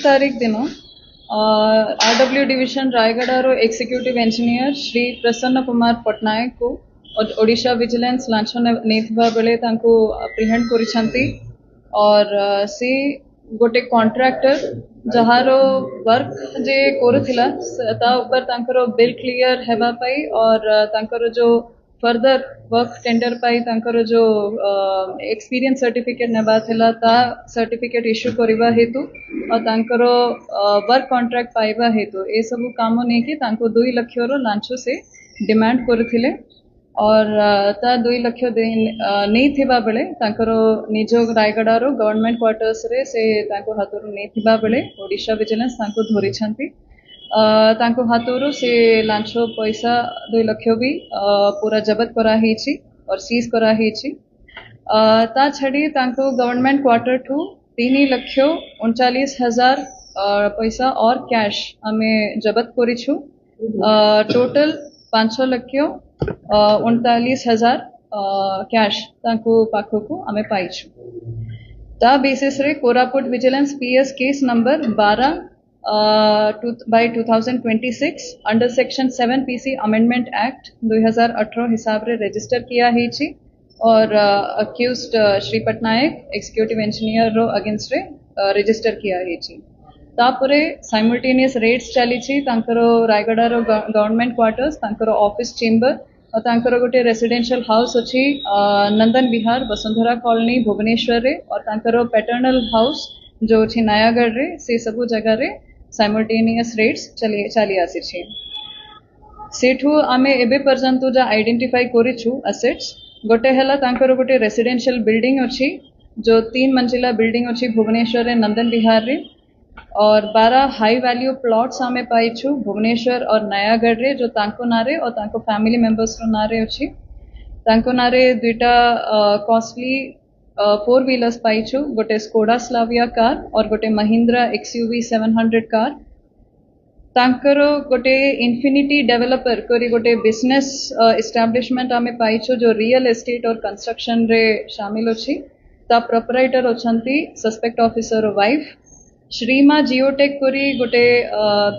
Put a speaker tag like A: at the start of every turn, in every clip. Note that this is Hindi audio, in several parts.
A: तारीख दिन RW division Rayagada executive engineer Shri Prasanna Kumar Patnaik को ओडिशा विजिलेंस लांछ नहीं बेले अप्रिहेंड करिसेंती और सी गोटे कॉन्ट्रैक्टर जहार वर्क जे करुथिला ता ऊपर तांकर बिल क्लियर हेबा पाई और तांकर जो फर्दर वर्क टेंडर पाई तांकर जो एक्सपीरियंस सर्टिफिकेट नेबा थिला ता सर्टिफिकेट इश्यू करबा हेतु और तांकर वर्क कॉन्ट्रैक्ट पाइबा हेतु ए सब काम नहीं कि तांको 2 लाख रो लांच से डिमांड करथिले और ता 2 लाख नहीं थिबा बेले तांकर निज रायगड़ा रो गवर्नमेंट क्वार्टर्स रे से तांको हाथरू नहीं थिबा बेले ओडिशा विजिलेंस तांको धरि छंती तांको हाथरू से लांच पैसा 2 लाख भी पूरा जबत करा हिची और सीज करा हिची ता छड़ी तांको गवर्नमेंट क्वार्टर ठू 3,39,000 पैसा और कैश आमे जबत करिछु टोटल 5,39,000 कैश तांको पाखको आमे पाइछु ता बेसिस रे Koraput vigilance PS case number 12 by 2026 under section 7 PC amendment act 2018 हिसाब रे रजिस्टर किया हिची और accused Shri Pattnaik executive engineer रो अगेंस्ट रे रजिस्टर किया हिची तापरे साइमल्टेनियस रेड्स चली छी तांकर रायगड़ा रो गवर्नमेंट क्वार्टर्स तांकर ऑफिस चेंबर और तांकर गोटे रेसिडेंशियल हाउस अछि नंदन विहार वसुंधरा कॉलोनी भुवनेश्वर रे और तांकर पैटर्नल हाउस जो अछि नयागढ़ रे से सबु जगह रे साइमल्टेनियस रेड्स चली आसी छी सेठू आमे एबे पर्यंत जा आइडेंटिफाई करिछु एसेट्स गोटे हला तांकर गोटे रेसिडेंशियल बिल्डिंग अछि जो 3 मंजिला बिल्डिंग अछि भुवनेश्वर रे नंदन विहार रे और 12 हाई वैल्यू प्लॉट्स आमे पाइछु भुवनेश्वर और नयागढ़ रे जो तांको नारे और तांको फैमिली मेंबर्स रो नारे अछि तांको नारे दुईटा कॉस्टली 4 व्हीलर्स पाइछु गोटे स्कोडा स्लाविया कार और गोटे महिंद्रा एक्सयूवी 700 कार तांकर गोटे इन्फिनिटी डेवलपर करी गोटे बिजनेस एस्टैब्लिशमेंट आमे पाइछु जो रियल एस्टेट और कंस्ट्रक्शन रे शामिल अछि ता प्रोपराइटर अछंती सस्पेक्ट ऑफिसर वाइफ श्रीमा जियोटेक करी गोटे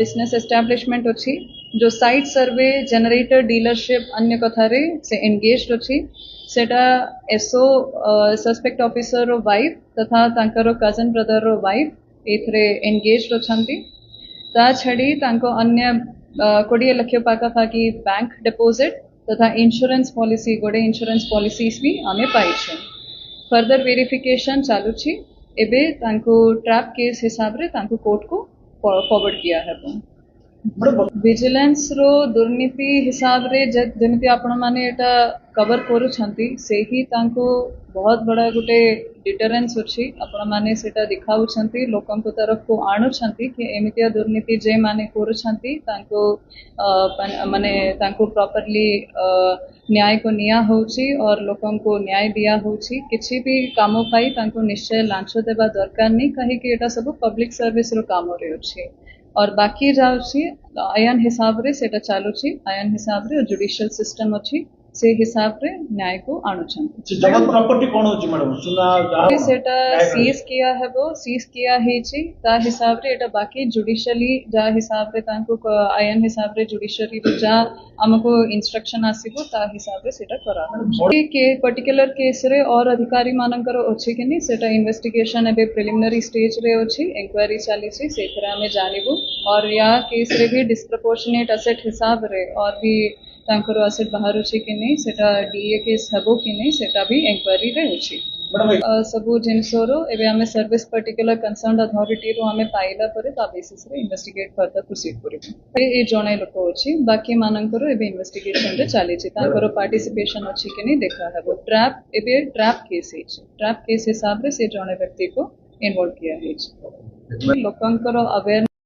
A: बिजनेस एस्टैब्लिशमेंट अछि जो साइट सर्वे जनरेटर डीलरशिप अन्य कथारे से एंगेज्ड अछि सेटा एसओ सस्पेक्ट ऑफिसर रो वाइफ तथा तांकर कजन ब्रदर रो वाइफ एथरे एंगेज्ड अछंती ता छड़ी तांको अन्य 20 लाख पाखापाखि बैंक डिपोजिट तथा इंश्योरेंस पॉलिसी गोटे इंश्योरेंस पॉलिसीज भी आमे पाइछु फर्दर वेरिफिकेशन चालू छी एबे तांको ट्रैप केस हिसाब रे तांको कोर्ट को फॉरवर्ड किया है विजिलेंस रो दुर्नीति हिसाब रे जमिति आपण माने एटा कवर करूछंती से ही तांको बहुत बड़ा गोटे डिटरेंस अछि आपण माने सेटा दिखाउछंती लोकन को तरफ को आणुछंती कि एमितिया दुर्नीति जे माने करूछंती तांको माने तांको प्रॉपर्ली न्याय को निया होउची और लोकन को न्याय दिया होउची किछि भी कामो पाई तांको निश्चय लांछ देबा दरकार नहीं कहि कि एटा सब पब्लिक सर्विस रो काम रे अछि और बाकी जाउची आयन हिसाब रे सेटा चालुची आयन हिसाब रे जुडिशियल सिस्टम अछि से हिसाब रे न्याय को आणुछंती
B: जगत प्रॉपर्टी कोन होची मैडम सुना
A: सेटा सीज किया हेबो सीज किया हेची ता हिसाब रे एटा बाकी जुडिशियली जा हिसाब रे तांको आयन हिसाब रे जुडिशियरी जा हमको इंस्ट्रक्शन आसीबो ता हिसाब रे सेटा करा के पर्टिकुलर केस रे और अधिकारी मानकर अछि कि नहीं सेटा इन्वेस्टिगेशन एबे प्रिलिमिनरी स्टेज रे अछि इंक्वायरी चाली छी सेकरा में जानिबो और या केस रे भी डिस्प्रपोर्शनेट एसेट हिसाब रे और भी तांकर एसेट बाहर अछि कि नहीं सेटा डीए केस हबो कि नहीं सेटा भी इंक्वायरी रे अछि सबु जिनसरो एबे हमें सर्विस पर्टिकुलर कंसर्न अथॉरिटी रो हमें पाइला परे ता बेसिस रे इन्वेस्टिगेट फर्दर प्रोसीड करिबो ए जणे लोक अछि बाकी मानकर एबे इन्वेस्टिगेशन रे चाली छी तांकर पार्टिसिपेशन अछि कि नहीं देखा हबो ट्रैप केस हिसाब रे से जणे व्यक्ति को इन्वॉल्व किया है लोकंकर अवेयर